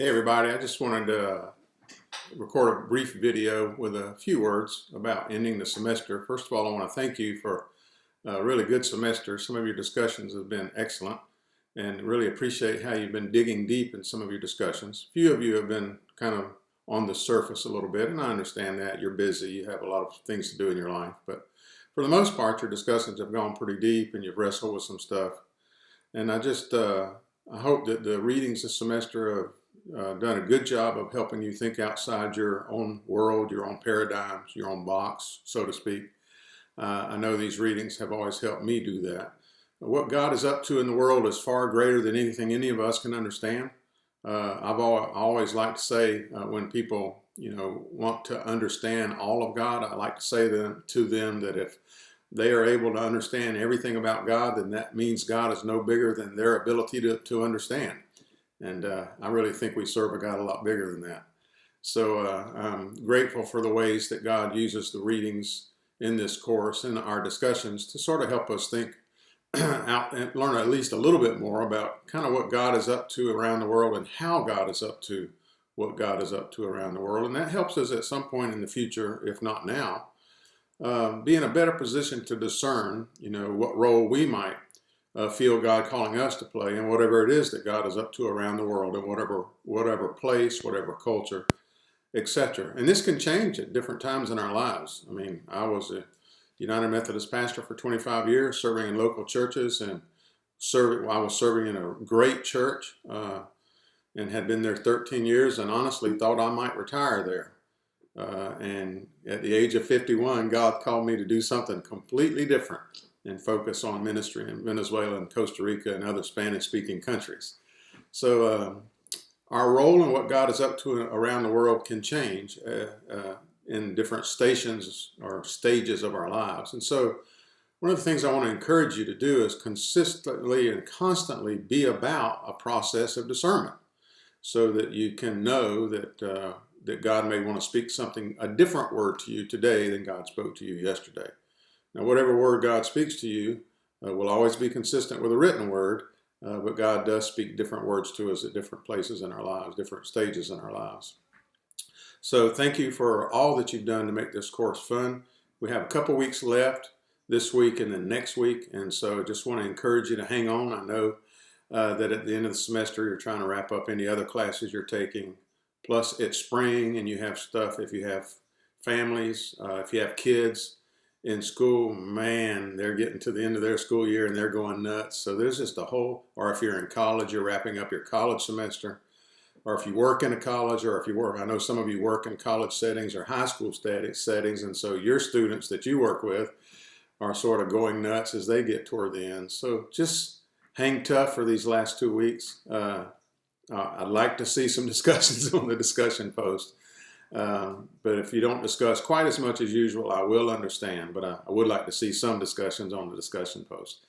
Hey everybody, I just wanted to record a brief video with a few words about ending the semester. First of all, I want to thank you for a really good semester. Some of your discussions have been excellent and really appreciate how you've been digging deep in some of your discussions. A few of you have been kind of on the surface a little bit, and I understand that. You're busy, you have a lot of things to do in your life, but for the most part, your discussions have gone pretty deep and you've wrestled with some stuff. And I hope that the readings this semester have done a good job of helping you think outside your own world, your own paradigms, your own box, so to speak. I know these readings have always helped me do that. What God is up to in the world is far greater than anything any of us can understand. I've always liked to say when people, want to understand all of God, I like to say to them that if they are able to understand everything about God, then that means God is no bigger than their ability to understand. And I really think we serve a God a lot bigger than that. So I'm grateful for the ways that God uses the readings in this course and our discussions to sort of help us think out and learn at least a little bit more about kind of what God is up to around the world and how God is up to what God is up to around the world. And that helps us at some point in the future, if not now, be in a better position to discern, what role we might feel God calling us to play in whatever it is that God is up to around the world in whatever place, whatever culture, etc. And this can change at different times in our lives. I mean, I was a United Methodist pastor for 25 years, serving in local churches and I was serving in a great church and had been there 13 years and honestly thought I might retire there. And at the age of 51, God called me to do something completely different and focus on ministry in Venezuela and Costa Rica and other Spanish-speaking countries. So our role in what God is up to around the world can change in different stations or stages of our lives. And so one of the things I want to encourage you to do is consistently and constantly be about a process of discernment so that you can know that God may want to speak a different word to you today than God spoke to you yesterday. Now, whatever word God speaks to you will always be consistent with a written word, but God does speak different words to us at different places in our lives, different stages in our lives. So thank you for all that you've done to make this course fun. We have a couple weeks left this week and then next week, and so I just want to encourage you to hang on. I know that at the end of the semester you're trying to wrap up any other classes you're taking. Plus, it's spring and you have stuff. If you have families, if you have kids in school, man, they're getting to the end of their school year and they're going nuts. So there's just or if you're in college, you're wrapping up your college semester, or if you work in a college, or if you work, I know some of you work in college settings or high school settings, and so your students that you work with are sort of going nuts as they get toward the end. So just hang tough for these last 2 weeks. I'd like to see some discussions on the discussion post. But if you don't discuss quite as much as usual, I will understand. But I would like to see some discussions on the discussion post.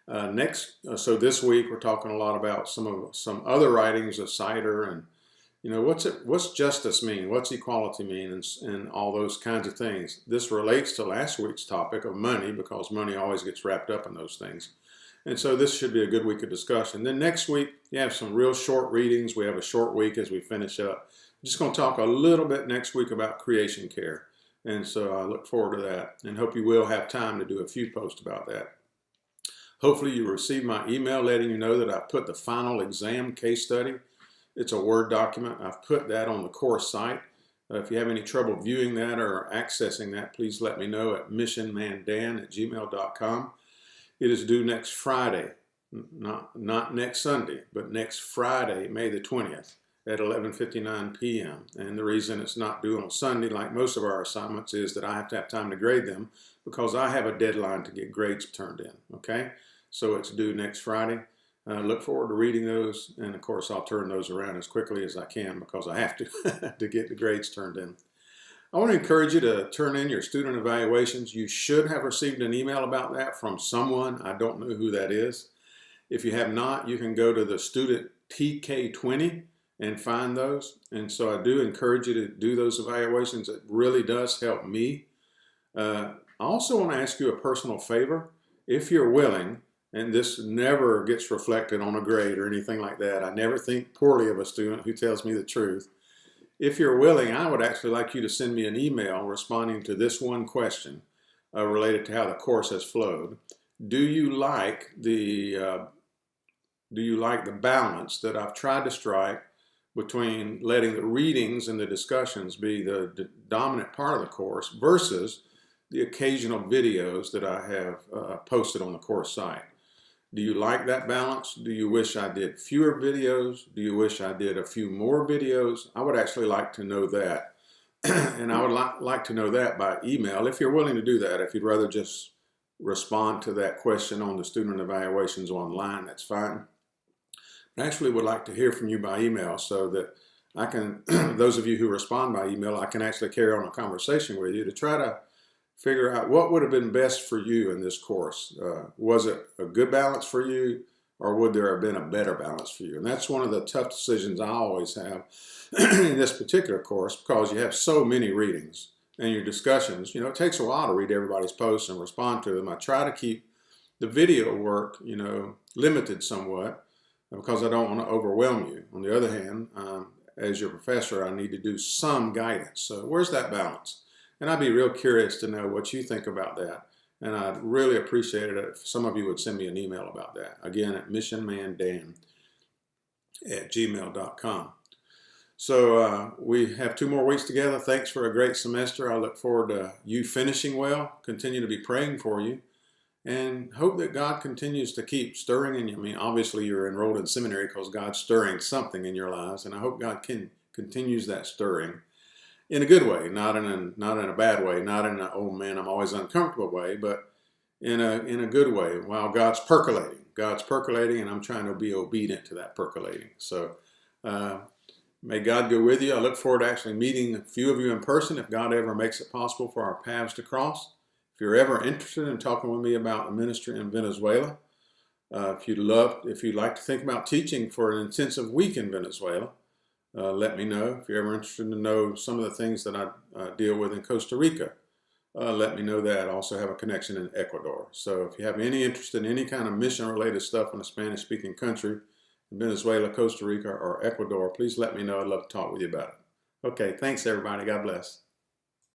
So this week we're talking a lot about some other writings of Cider and what's justice mean, what's equality mean, and all those kinds of things. This relates to last week's topic of money because money always gets wrapped up in those things. And so this should be a good week of discussion. Then next week, you have some real short readings. We have a short week as we finish up. I'm just going to talk a little bit next week about creation care. And so I look forward to that and hope you will have time to do a few posts about that. Hopefully you received my email letting you know that I've put the final exam case study. It's a Word document. I've put that on the course site. If you have any trouble viewing that or accessing that, please let me know at missionmandan@gmail.com. It is due next Friday, not next Sunday, but next Friday, May the 20th at 11:59 p.m. And the reason it's not due on Sunday, like most of our assignments, is that I have to have time to grade them because I have a deadline to get grades turned in, okay? So it's due next Friday. Look forward to reading those, and of course I'll turn those around as quickly as I can because I have to to get the grades turned in. I want to encourage you to turn in your student evaluations. You should have received an email about that from someone. I don't know who that is. If you have not, you can go to the student TK20 and find those. And so I do encourage you to do those evaluations. It really does help me. I also want to ask you a personal favor. If you're willing, and this never gets reflected on a grade or anything like that. I never think poorly of a student who tells me the truth. If you're willing, I would actually like you to send me an email responding to this one question related to how the course has flowed. Do you like the balance that I've tried to strike between letting the readings and the discussions be the dominant part of the course versus the occasional videos that I have posted on the course site? Do you like that balance? Do you wish I did fewer videos? Do you wish I did a few more videos? I would actually like to know that. And I would like to know that by email if you're willing to do that. If you'd rather just respond to that question on the student evaluations online, that's fine. I actually would like to hear from you by email so that I can, those of you who respond by email, I can actually carry on a conversation with you to try to figure out what would have been best for you in this course. Was it a good balance for you, or would there have been a better balance for you? And that's one of the tough decisions I always have in this particular course, because you have so many readings and your discussions. You know, it takes a while to read everybody's posts and respond to them. I try to keep the video work, you know, limited somewhat because I don't want to overwhelm you. On the other hand, as your professor, I need to do some guidance. So where's that balance? And I'd be real curious to know what you think about that. And I'd really appreciate it if some of you would send me an email about that. Again, at missionmandan@gmail.com. So we have 2 more weeks together. Thanks for a great semester. I look forward to you finishing well. Continue to be praying for you. And hope that God continues to keep stirring in you. I mean, obviously you're enrolled in seminary because God's stirring something in your lives. And I hope God continues that stirring. In a good way, not in a bad way, not in a, oh man, I'm always uncomfortable way, but in a good way. While God's percolating, and I'm trying to be obedient to that percolating. So may God go with you. I look forward to actually meeting a few of you in person if God ever makes it possible for our paths to cross. If you're ever interested in talking with me about the ministry in Venezuela, if you'd like to think about teaching for an intensive week in Venezuela, let me know. If you're ever interested to know some of the things that I deal with in Costa Rica, let me know that. I also have a connection in Ecuador. So if you have any interest in any kind of mission-related stuff in a Spanish-speaking country, Venezuela, Costa Rica, or Ecuador, please let me know. I'd love to talk with you about it. Okay, thanks everybody. God bless.